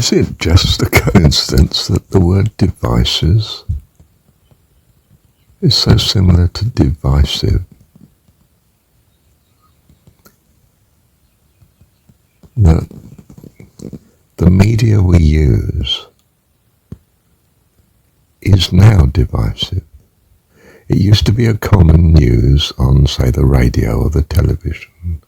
Is it just a coincidence that the word devices is so similar to divisive? That the media we use is now divisive. It used to be a common news on, say, the radio or the television.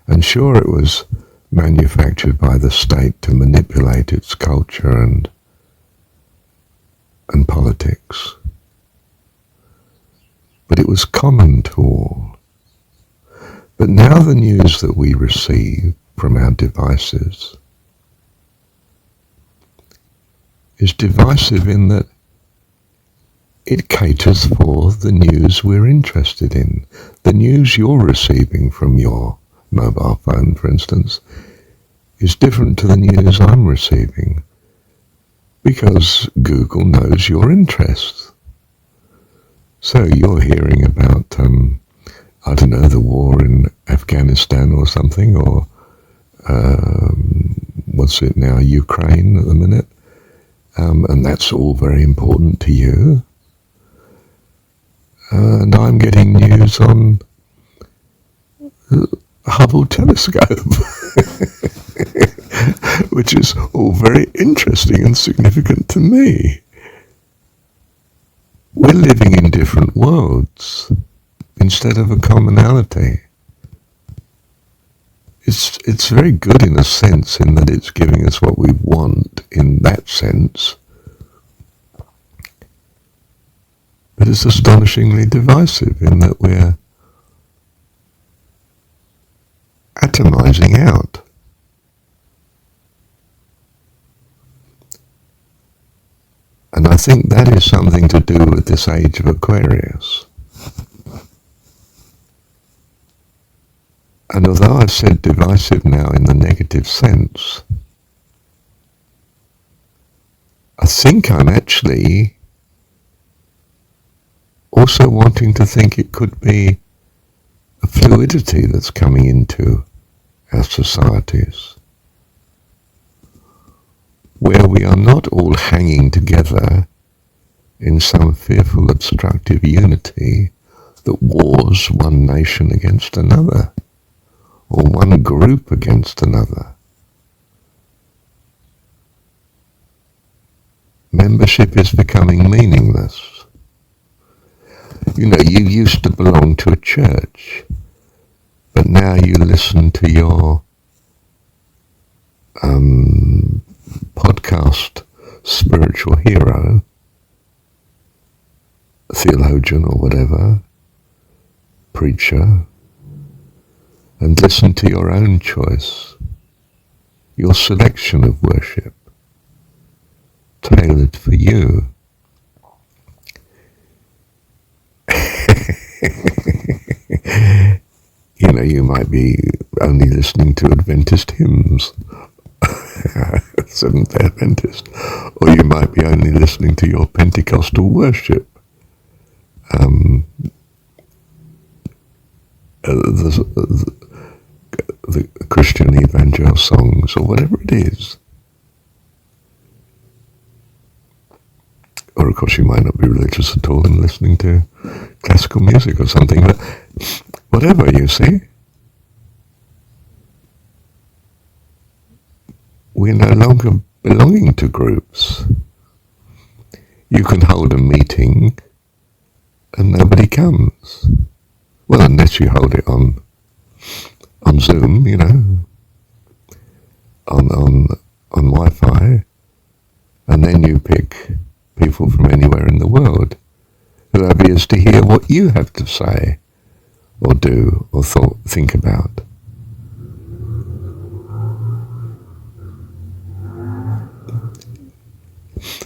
And sure, it was manufactured by the state to manipulate its culture and politics. But it was common to all. But now the news that we receive from our devices is divisive in that it caters for the news we're interested in. The news you're receiving from your mobile phone, for instance, is different to the news I'm receiving because Google knows your interests. So you're hearing about, I don't know, the war in Afghanistan or something, or what's it now, Ukraine at the minute, and that's all very important to you. And I'm getting news on Hubble telescope, which is all very interesting and significant to me. We're living in different worlds instead of a commonality. It's very good in a sense in that it's giving us what we want in that sense, but it's astonishingly divisive in that we're atomizing out. And I think that is something to do with this age of Aquarius. And although I've said divisive now in the negative sense, I think I'm actually also wanting to think it could be a fluidity that's coming into our societies, where we are not all hanging together in some fearful obstructive unity that wars one nation against another, or one group against another. Membership is becoming meaningless. You know, you used to belong to a church, but now you listen to your podcast spiritual hero, theologian or whatever, preacher, and listen to your own choice, your selection of worship, tailored for you. You know, you might be only listening to Adventist hymns, Seventh-day Adventist, or you might be only listening to your Pentecostal worship, the Christian evangel songs, or whatever it is. Or of course you might not be religious at all and listening to classical music or something, but whatever, you see. We're no longer belonging to groups. You can hold a meeting and nobody comes. Well, unless you hold it on Zoom, you know, on Wi-Fi, and then you pick people from anywhere in the world who have ears to hear what you have to say, or do, or think about.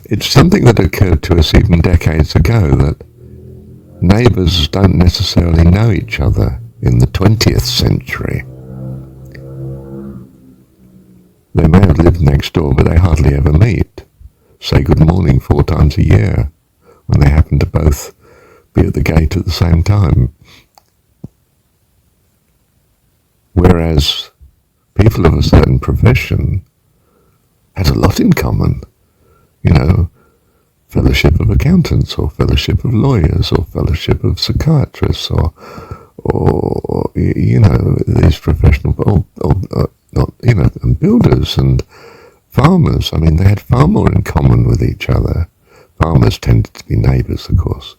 It's something that occurred to us even decades ago, that neighbours don't necessarily know each other in the 20th century. They may have lived next door, but they hardly ever meet. Say good morning 4 times a year, when they happen to both be at the gate at the same time. Whereas people of a certain profession had a lot in common. You know, fellowship of accountants, or fellowship of lawyers, or fellowship of psychiatrists, or you know, these professional, not, you know, and builders and farmers. I mean, they had far more in common with each other. Farmers tended to be neighbours, of course,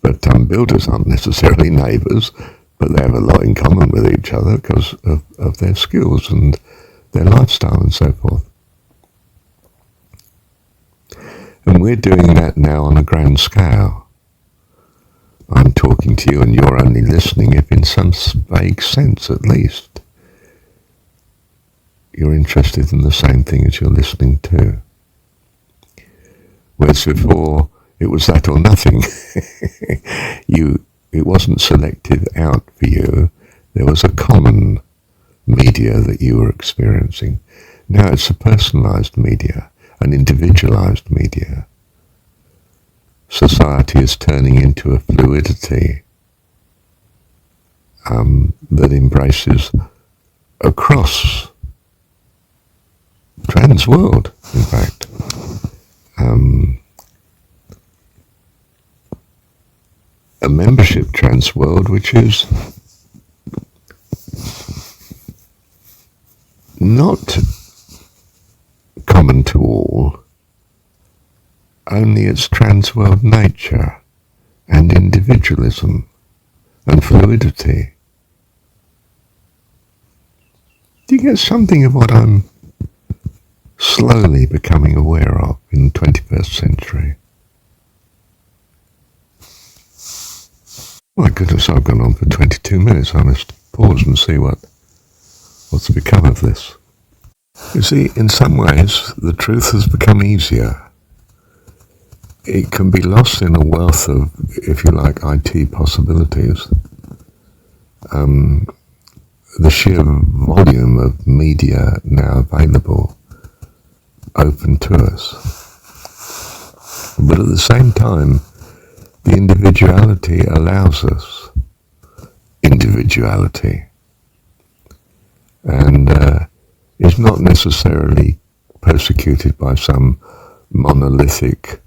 but builders aren't necessarily neighbours, but they have a lot in common with each other because of their skills and their lifestyle and so forth. And we're doing that now on a grand scale. I'm talking to you and you're only listening if in some vague sense at least you're interested in the same thing as you're listening to. Whereas before it was that or nothing. It wasn't selected out for you. There was a common media that you were experiencing. Now it's a personalized media, an individualized media. Society is turning into a fluidity that embraces across trans world, in fact. A membership trans world which is not common to all, only its trans world nature and individualism and fluidity. Do you get something of what I'm slowly becoming aware of in the 21st century? My goodness, I've gone on for 22 minutes. I must pause and see what's become of this. You see, in some ways, the truth has become easier. It can be lost in a wealth of, if you like, IT possibilities. The sheer volume of media now available, open to us. But at the same time, the individuality allows us individuality, and is not necessarily persecuted by some monolithic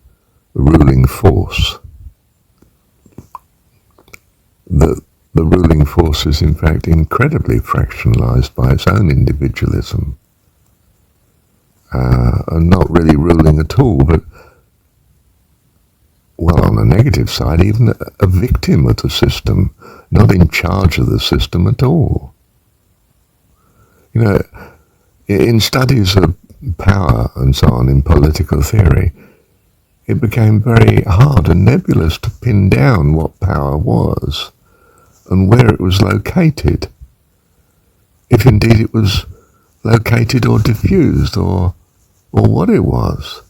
ruling force. The ruling force is in fact incredibly fractionalized by its own individualism, and not really ruling at all, but, well, on the negative side, even a victim of the system, not in charge of the system at all. You know, in studies of power and so on in political theory, it became very hard and nebulous to pin down what power was and where it was located, if indeed it was located or diffused or what it was.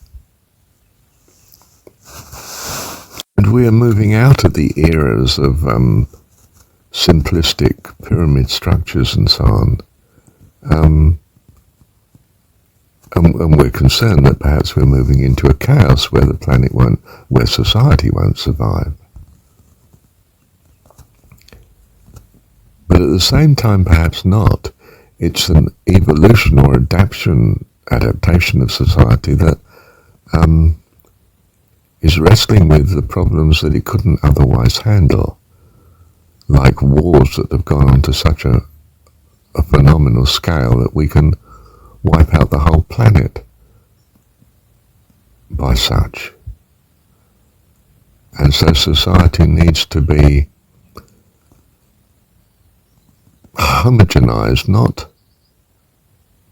And we are moving out of the eras of simplistic pyramid structures and so on. And we're concerned that perhaps we're moving into a chaos where the planet where society won't survive. But at the same time, perhaps not. It's an evolution or adaptation of society that is wrestling with the problems that it couldn't otherwise handle, like wars that have gone on to such a phenomenal scale that we can wipe out the whole planet by such. And so society needs to be homogenized, not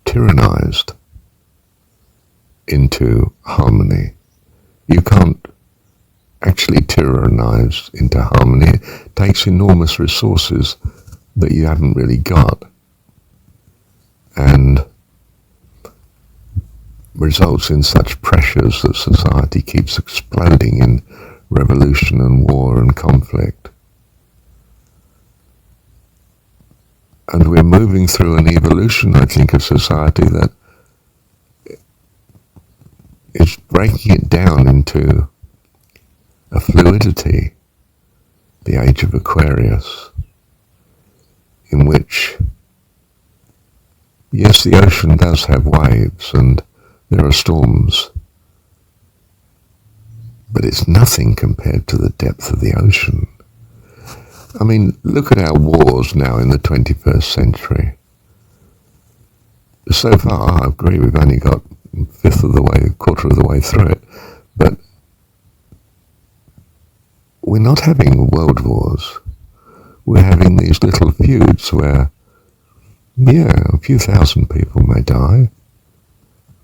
tyrannized into harmony. You can't actually tyrannize into harmony. It takes enormous resources that you haven't really got, and results in such pressures that society keeps exploding in revolution and war and conflict. And we're moving through an evolution, I think, of society that is breaking it down into a fluidity, the age of Aquarius, in which Yes, the ocean does have waves and there are storms, but it's nothing compared to the depth of the ocean. I mean, look at our wars now in the 21st century. So far, I agree, we've only got quarter of the way through it, but we're not having world wars. We're having these little feuds where, yeah, a few thousand people may die,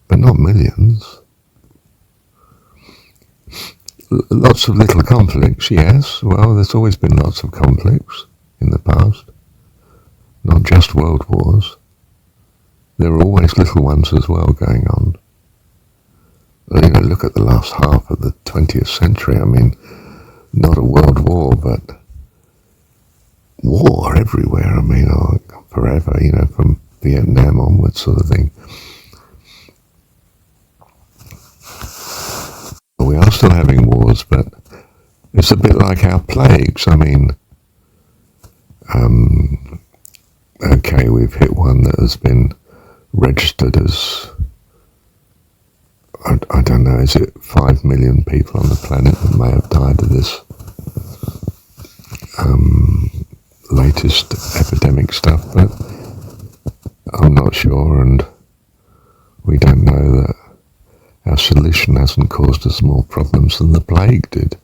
but not millions. Lots of little conflicts, yes. Well, there's always been lots of conflicts in the past, not just world wars. There are always little ones as well going on. You know, look at the last half of the 20th century. I mean, not a world war, but war everywhere. I mean, forever, you know, from Vietnam onwards sort of thing. We are still having wars, but it's a bit like our plagues. I mean, okay, we've hit one that has been registered as, I don't know, is it 5 million people on the planet that may have died of this latest epidemic stuff, but I'm not sure, and we don't know that our solution hasn't caused us more problems than the plague did.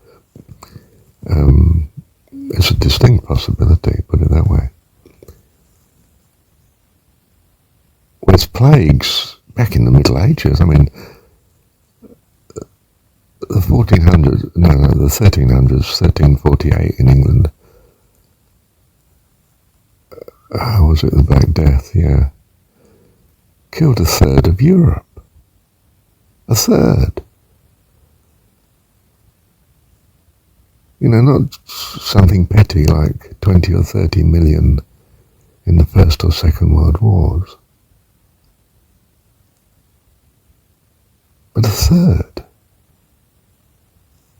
It's a distinct possibility, put it that way. Whereas plagues, back in the Middle Ages, I mean, the 1300s, 1348 in England, was it the Black Death? Yeah. Killed a third of Europe. A third. You know, not something petty like 20 or 30 million in the First or Second World Wars. But a third.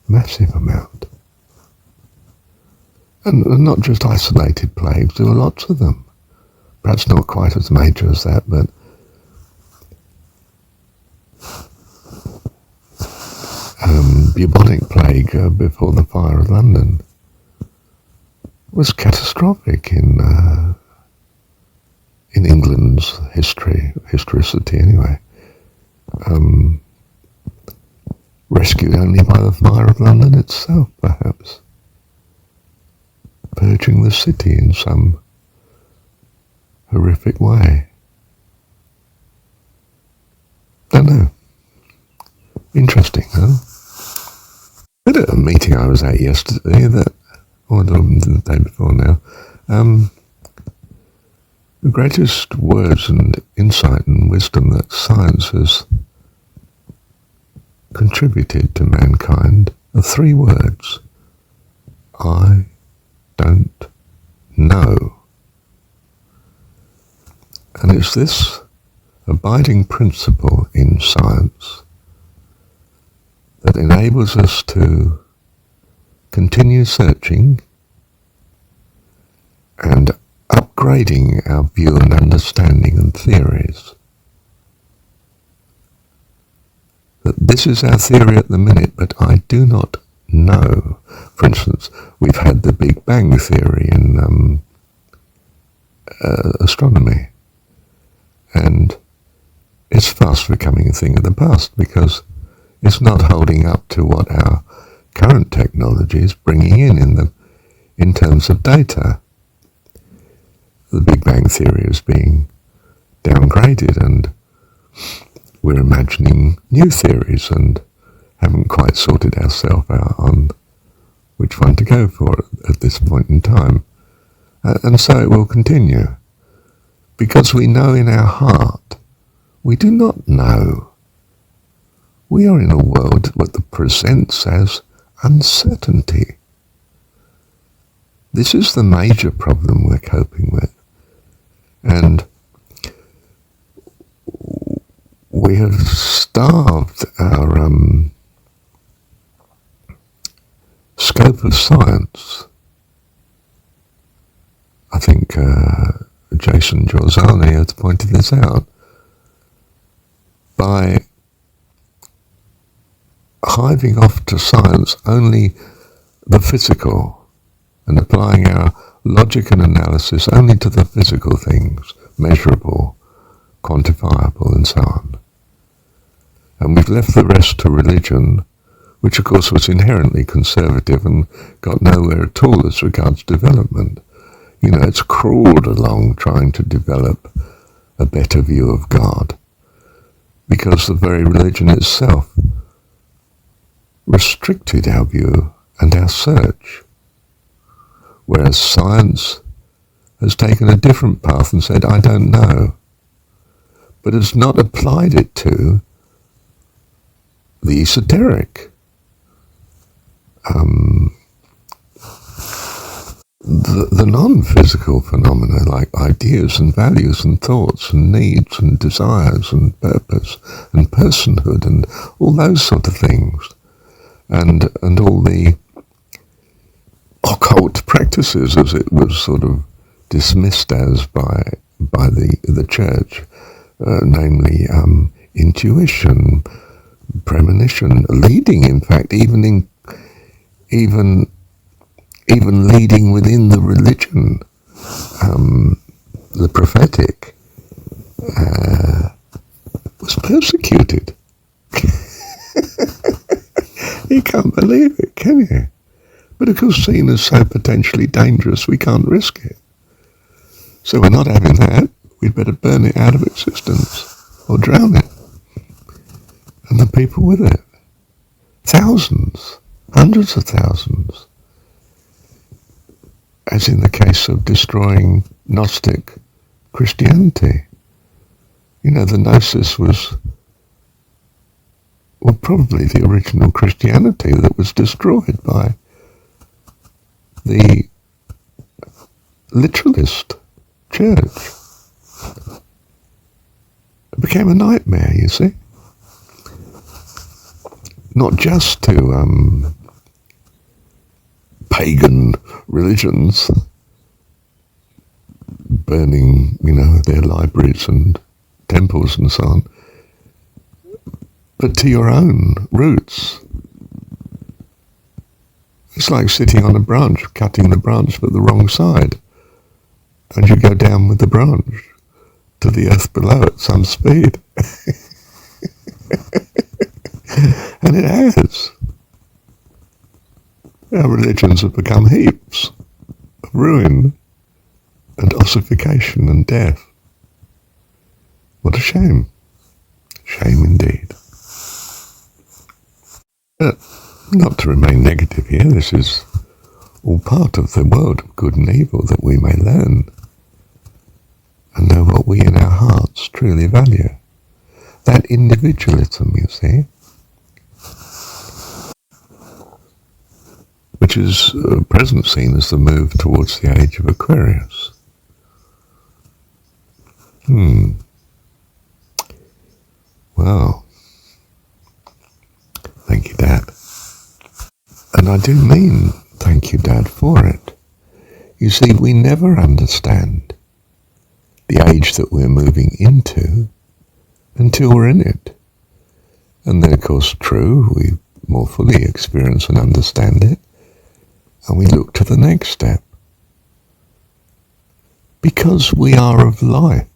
Massive amount. And not just isolated plagues, there were lots of them. Perhaps not quite as major as that, but bubonic plague before the fire of London was catastrophic in England's historicity anyway. Rescued only by the fire of London itself, perhaps. Purging the city in some horrific way. Don't know. Interesting, huh? At a meeting I was at yesterday, or the day before now, the greatest words and insight and wisdom that science has contributed to mankind are 3 words. I don't know. And it's this abiding principle in science that enables us to continue searching and upgrading our view and understanding and theories. That this is our theory at the minute, but I do not know. For instance, we've had the Big Bang theory in astronomy, and it's fast becoming a thing of the past because it's not holding up to what our current technology is bringing in terms of data. The Big Bang theory is being downgraded, and we're imagining new theories and haven't quite sorted ourselves out on which one to go for at this point in time. And so it will continue. Because we know in our heart, we do not know. We are in a world that presents as uncertainty. This is the major problem we're coping with. And we have starved our scope of science. I think J. Jason Giorgiani has pointed this out, by hiving off to science only the physical and applying our logic and analysis only to the physical things, measurable, quantifiable, and so on. And we've left the rest to religion, which of course was inherently conservative and got nowhere at all as regards development. You know, it's crawled along trying to develop a better view of God, because the very religion itself restricted our view and our search, whereas science has taken a different path and said, I don't know, but has not applied it to the esoteric. The non-physical phenomena like ideas and values and thoughts and needs and desires and purpose and personhood and all those sort of things, and all the occult practices, as it was sort of dismissed as by the church, namely intuition, premonition, leading, in fact, even leading within the religion, the prophetic, was persecuted. You can't believe it, can you? But of course, seen as so potentially dangerous, we can't risk it. So we're not having that. We'd better burn it out of existence or drown it. And the people with it. Thousands, hundreds of thousands. As in the case of destroying Gnostic Christianity. You know, the Gnosis was, well, probably the original Christianity that was destroyed by the literalist church. It became a nightmare, you see. Not just to pagan religions burning, you know, their libraries and temples and so on, but to your own roots. It's like sitting on a branch, cutting the branch but the wrong side, and you go down with the branch to the earth below at some speed. And it has. Our religions have become heaps of ruin and ossification and death. What a shame. Shame indeed. But not to remain negative here, this is all part of the world of good and evil, that we may learn and know what we in our hearts truly value. That individualism, you see, which is present seen as the move towards the age of Aquarius. Well, thank you, Dad. And I do mean thank you, Dad, for it. You see, we never understand the age that we're moving into until we're in it. And then, of course, true, we more fully experience and understand it, and we look to the next step. Because we are of life.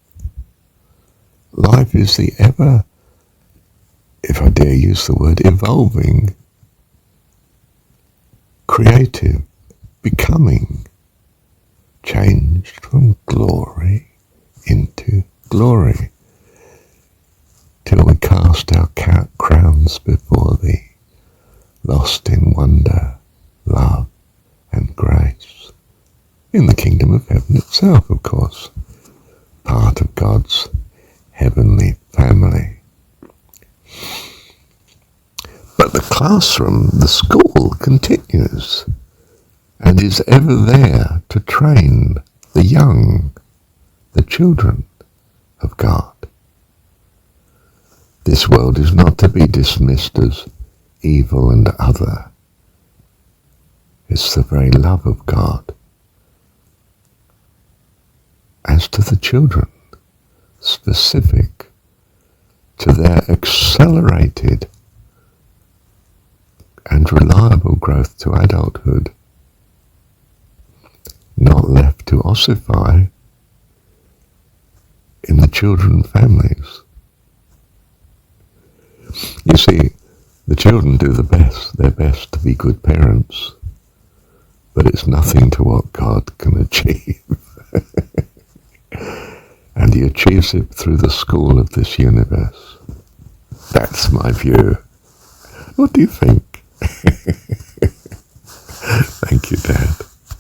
Life is the ever, if I dare use the word, evolving, creative, becoming, changed from glory into glory, till we cast our crowns before Thee, lost in wonder, love, and grace, in the kingdom of heaven itself, of course, part of God's heavenly family. But the classroom, the school, continues and is ever there to train the young, the children of God. This world is not to be dismissed as evil and other. It's the very love of God. as to the children, specific to their accelerated and reliable growth to adulthood, not left to ossify in the children families. You see, the children do their best to be good parents, but it's nothing to what God can achieve. And he achieves it through the school of this universe. That's my view. What do you think? Thank you, Dad.